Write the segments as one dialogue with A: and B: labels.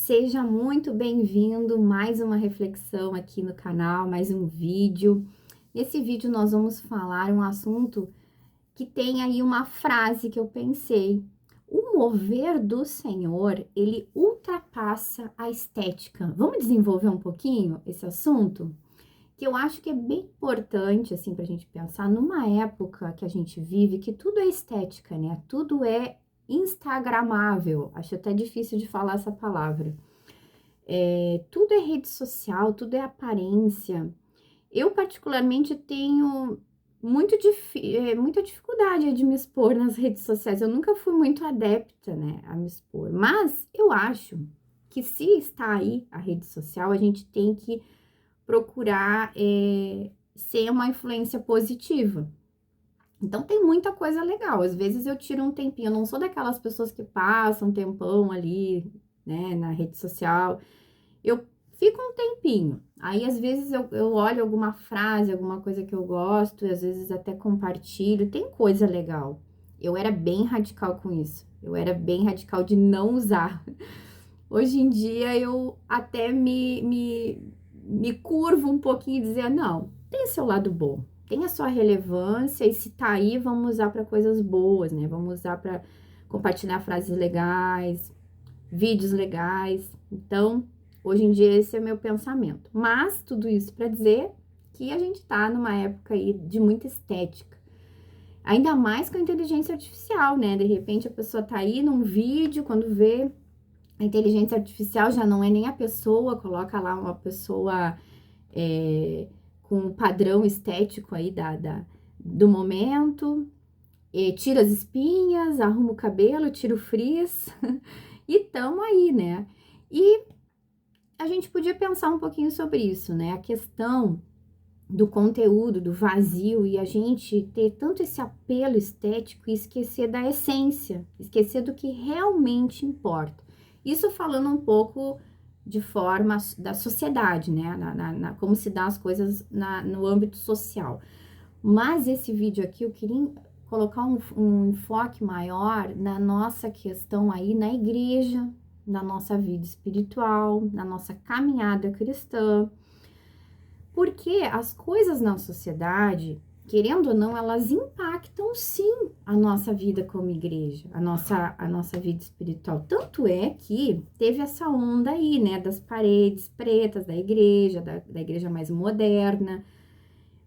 A: Seja muito bem-vindo, mais uma reflexão aqui no canal, mais um vídeo. Nesse vídeo nós vamos falar um assunto que tem aí uma frase que eu pensei. O mover do Senhor, ele ultrapassa a estética. Vamos desenvolver um pouquinho esse assunto? Que eu acho que é bem importante, assim, pra gente pensar numa época que a gente vive, que tudo é estética, né? Tudo é instagramável. Acho até difícil de falar essa palavra. Tudo é rede social, tudo é aparência. Eu, particularmente, tenho muita dificuldade de me expor nas redes sociais. Eu nunca fui muito adepta, né, a me expor. Mas eu acho que se está aí a rede social, a gente tem que procurar ser uma influência positiva. Então, tem muita coisa legal. Às vezes eu tiro um tempinho. Eu não sou daquelas pessoas que passam um tempão ali, né, na rede social. Eu fico um tempinho. Aí, às vezes, eu olho alguma frase, alguma coisa que eu gosto, e às vezes até compartilho. Tem coisa legal. Eu era bem radical com isso. Eu era bem radical de não usar. Hoje em dia, eu até me curvo um pouquinho e dizer, não, tem seu lado bom, tem a sua relevância, e se tá aí, vamos usar para coisas boas, né? Vamos usar para compartilhar frases legais, vídeos legais. Então, hoje em dia, esse é o meu pensamento. Mas, tudo isso para dizer que a gente tá numa época aí de muita estética. Ainda mais com a inteligência artificial, né? De repente, a pessoa tá aí num vídeo, quando vê, a inteligência artificial já não é nem a pessoa, coloca lá uma pessoa com o padrão estético aí do momento, tira as espinhas, arruma o cabelo, tira o frizz, e tamo aí, né? E a gente podia pensar um pouquinho sobre isso, né? A questão do conteúdo, do vazio, e a gente ter tanto esse apelo estético e esquecer da essência, esquecer do que realmente importa. Isso falando um pouco de forma da sociedade, né? Como se dá as coisas no âmbito social. Mas esse vídeo aqui eu queria colocar um enfoque maior na nossa questão aí na igreja, na nossa vida espiritual, na nossa caminhada cristã. Porque as coisas na sociedade, querendo ou não, elas impactam sim a nossa vida como igreja, a nossa vida espiritual. Tanto é que teve essa onda aí, né, das paredes pretas da igreja mais moderna.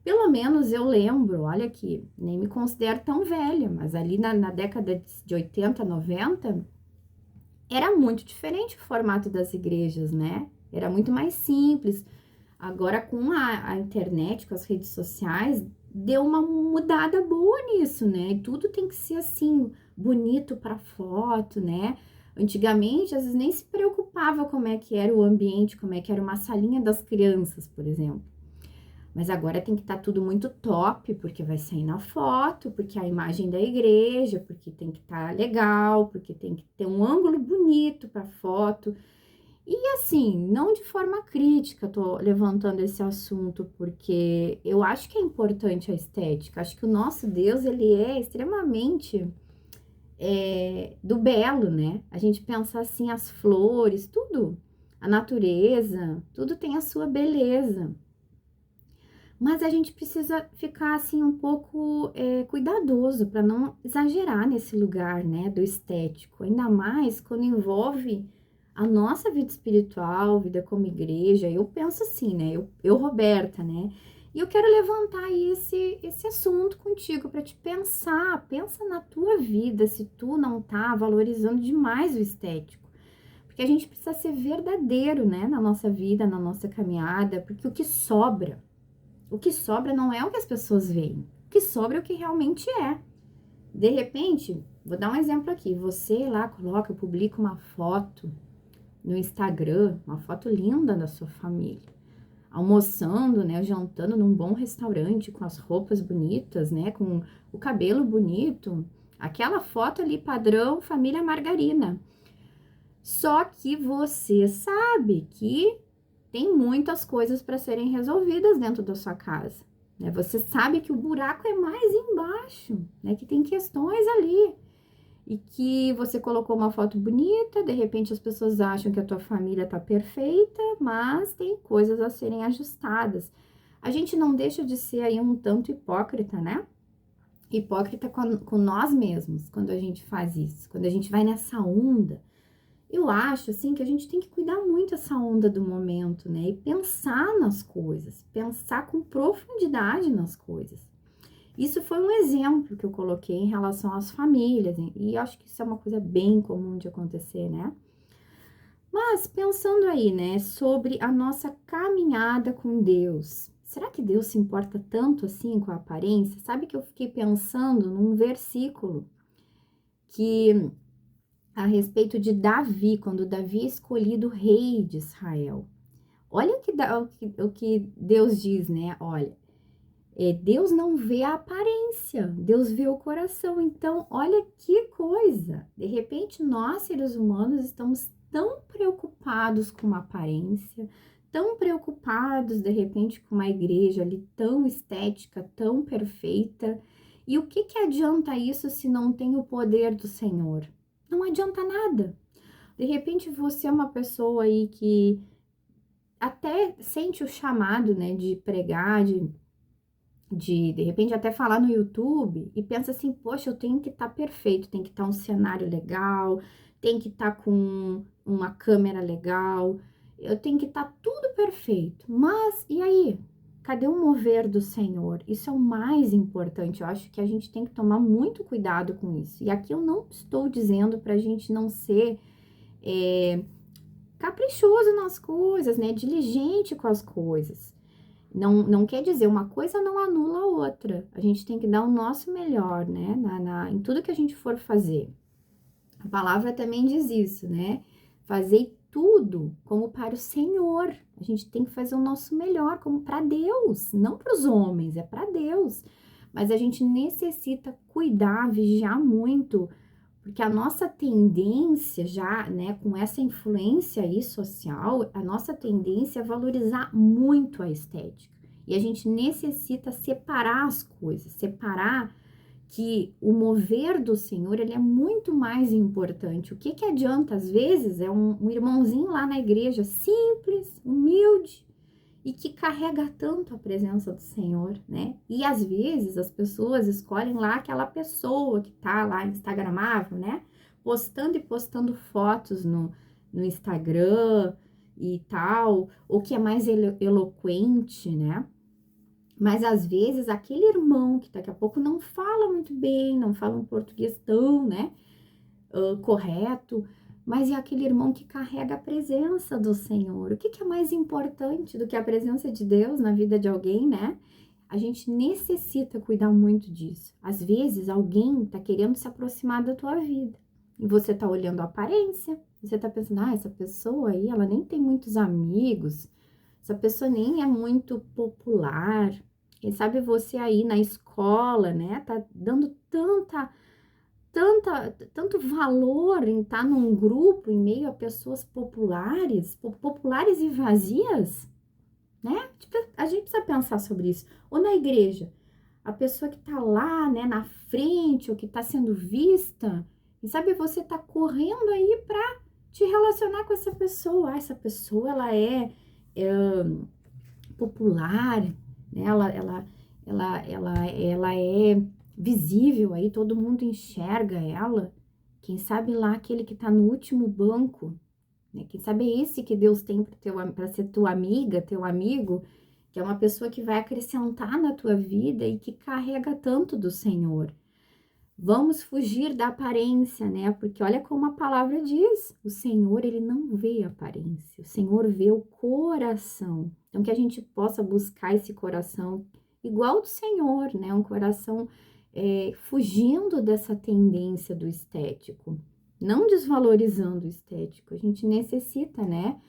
A: Pelo menos eu lembro, olha aqui, nem me considero tão velha, mas ali na década de 80, 90, era muito diferente o formato das igrejas, né? Era muito mais simples. Agora, com a internet, com as redes sociais, deu uma mudada boa nisso, né? E tudo tem que ser assim, bonito para foto, né? Antigamente, às vezes nem se preocupava como é que era o ambiente, como é que era uma salinha das crianças, por exemplo. Mas agora tem que estar tudo muito top, porque vai sair na foto, porque é a imagem da igreja, porque tem que estar legal, porque tem que ter um ângulo bonito para foto. E assim, não de forma crítica, tô levantando esse assunto, porque eu acho que é importante a estética. Acho que o nosso Deus, ele é extremamente do belo, né? A gente pensa assim, as flores, tudo, a natureza, tudo tem a sua beleza. Mas a gente precisa ficar assim um pouco cuidadoso para não exagerar nesse lugar, né, do estético. Ainda mais quando envolve a nossa vida espiritual, vida como igreja. Eu penso assim, né, eu Roberta, né, e eu quero levantar aí esse assunto contigo para te pensar. Pensa na tua vida, se tu não tá valorizando demais o estético. Porque a gente precisa ser verdadeiro, né, na nossa vida, na nossa caminhada, porque o que sobra não é o que as pessoas veem. O que sobra é o que realmente é. De repente, vou dar um exemplo aqui. Você lá publica uma foto no Instagram, uma foto linda da sua família. Almoçando, né, jantando num bom restaurante, com as roupas bonitas, né, com o cabelo bonito. Aquela foto ali padrão família margarina. Só que você sabe que tem muitas coisas para serem resolvidas dentro da sua casa, né? Você sabe que o buraco é mais embaixo, né? Que tem questões ali. e que você colocou uma foto bonita, de repente as pessoas acham que a tua família tá perfeita, mas tem coisas a serem ajustadas. A gente não deixa de ser aí um tanto hipócrita, né? Hipócrita com nós mesmos, quando a gente faz isso, quando a gente vai nessa onda. Eu acho, assim, que a gente tem que cuidar muito essa onda do momento, né? E pensar nas coisas, pensar com profundidade nas coisas. Isso foi um exemplo que eu coloquei em relação às famílias, e eu acho que isso é uma coisa bem comum de acontecer, né? Mas pensando aí, né, sobre a nossa caminhada com Deus, será que Deus se importa tanto assim com a aparência? Sabe que eu fiquei pensando num versículo que a respeito de Davi, quando Davi é escolhido rei de Israel. Olha o que Deus diz, né? Olha, Deus não vê a aparência, Deus vê o coração. Então, olha que coisa. De repente, nós, seres humanos, estamos tão preocupados com uma aparência, tão preocupados, de repente, com uma igreja ali tão estética, tão perfeita. E o que adianta isso se não tem o poder do Senhor? Não adianta nada. De repente, você é uma pessoa aí que até sente o chamado, né, de pregar, de repente até falar no YouTube e pensa assim, poxa, eu tenho que estar perfeito, tem que estar um cenário legal, tem que estar com uma câmera legal, eu tenho que estar tudo perfeito. Mas e aí? Cadê o mover do Senhor? Isso é o mais importante. Eu acho que a gente tem que tomar muito cuidado com isso. E aqui eu não estou dizendo para a gente não ser caprichoso nas coisas, né? Diligente com as coisas. Não quer dizer, uma coisa não anula a outra. A gente tem que dar o nosso melhor, né? Em tudo que a gente for fazer. A palavra também diz isso, né? Fazer tudo como para o Senhor. A gente tem que fazer o nosso melhor, como para Deus, não para os homens, é para Deus. Mas a gente necessita cuidar, vigiar muito, porque a nossa tendência já, né, com essa influência aí social, a nossa tendência é valorizar muito a estética. E a gente necessita separar as coisas, separar que o mover do Senhor, ele é muito mais importante. O que adianta, às vezes, é um irmãozinho lá na igreja, simples, humilde, e que carrega tanto a presença do Senhor, né? E às vezes as pessoas escolhem lá aquela pessoa que tá lá instagramável, né? Postando e postando fotos no Instagram e tal, ou que é mais eloquente, né? Mas às vezes aquele irmão que daqui a pouco não fala muito bem, não fala um português tão, né, correto, mas é aquele irmão que carrega a presença do Senhor. O que é mais importante do que a presença de Deus na vida de alguém, né? A gente necessita cuidar muito disso. Às vezes alguém tá querendo se aproximar da tua vida e você tá olhando a aparência, você tá pensando, essa pessoa aí, ela nem tem muitos amigos, essa pessoa nem é muito popular. Quem sabe você aí na escola, né, tá dando tanto valor em estar num grupo em meio a pessoas populares, populares e vazias, né? Tipo, a gente precisa pensar sobre isso. Ou na igreja, a pessoa que tá lá, né, na frente, ou que tá sendo vista, e sabe, você tá correndo aí pra te relacionar com essa pessoa. Essa pessoa, ela é popular, né? Ela é visível aí, todo mundo enxerga ela. Quem sabe lá aquele que tá no último banco, né? Quem sabe é esse que Deus tem para ser tua amiga, teu amigo, que é uma pessoa que vai acrescentar na tua vida e que carrega tanto do Senhor. Vamos fugir da aparência, né? Porque olha como a palavra diz, o Senhor, ele não vê a aparência, o Senhor vê o coração. Então, que a gente possa buscar esse coração igual do Senhor, né? Um coração fugindo dessa tendência do estético, não desvalorizando o estético. A gente necessita, né?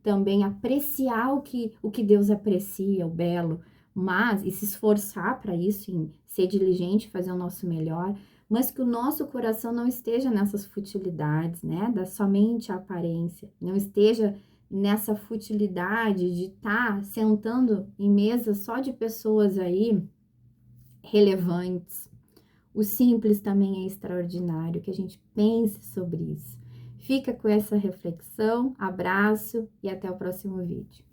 A: Também apreciar o que Deus aprecia, o belo, mas e se esforçar para isso, em ser diligente, fazer o nosso melhor, mas que o nosso coração não esteja nessas futilidades, né, da somente a aparência, não esteja nessa futilidade de estar sentando em mesa só de pessoas aí relevantes, O simples também é extraordinário, que a gente pense sobre isso. Fica com essa reflexão, abraço e até o próximo vídeo.